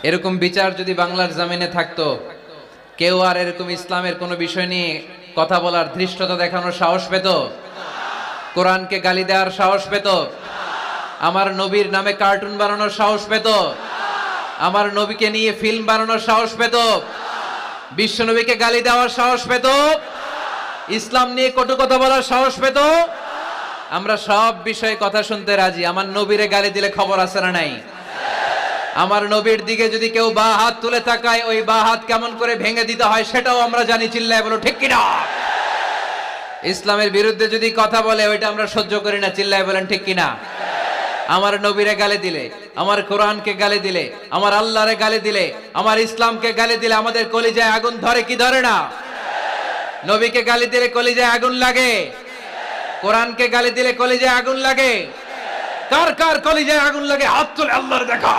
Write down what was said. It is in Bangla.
এরকম বিচার যদি বাংলার জমিনে থাকতো, কেউ আর এরকম ইসলামের কোনো বিষয় নিয়ে কথা বলার ধৃষ্টতা দেখানোর সাহস পেত? কোরআনকে গালি দেওয়ার সাহস পেত? আমার নবীর নামে কার্টুন বানানোর সাহস পেত? আমার নবীকে নিয়ে ফিল্ম বানানোর সাহস পেত? বিশ্ব নবীকে গালি দেওয়ার সাহস পেত? ইসলাম নিয়ে কটু কথা বলার সাহস পেত? আমরা সব বিষয়ে কথা শুনতে রাজি। আমার নবীরে গালি দিলে খবর আছে না নাই? আমার নবীর দিকে যদি কেউ বা হাত তুলে তাকায়, ওই বা হাত কেমন করে ভেঙে দিতে হয় সেটাও আমরা জানি। চিল্লায় বলো ঠিক কিনা? ইসলামের বিরুদ্ধে যদি কথা বলে, ওইটা আমরা সহ্য করি না। চিল্লায় বলেন ঠিক কিনা? আমার নবীরে গালি দিলে, আমার কোরআনকে গালি দিলে, আমার আল্লাহরে গালি দিলে, আমার ইসলামকে গালি দিলে আমাদের কলিজায় আগুন ধরে কি ধরে না? নবীকে গালি দিলে কলিজায় আগুন লাগে? কোরআনকে গালি দিলে কলিজায় আগুন লাগে? কার কার কলিজায় আগুন লাগে হাত তুলে আল্লাহর দেখা।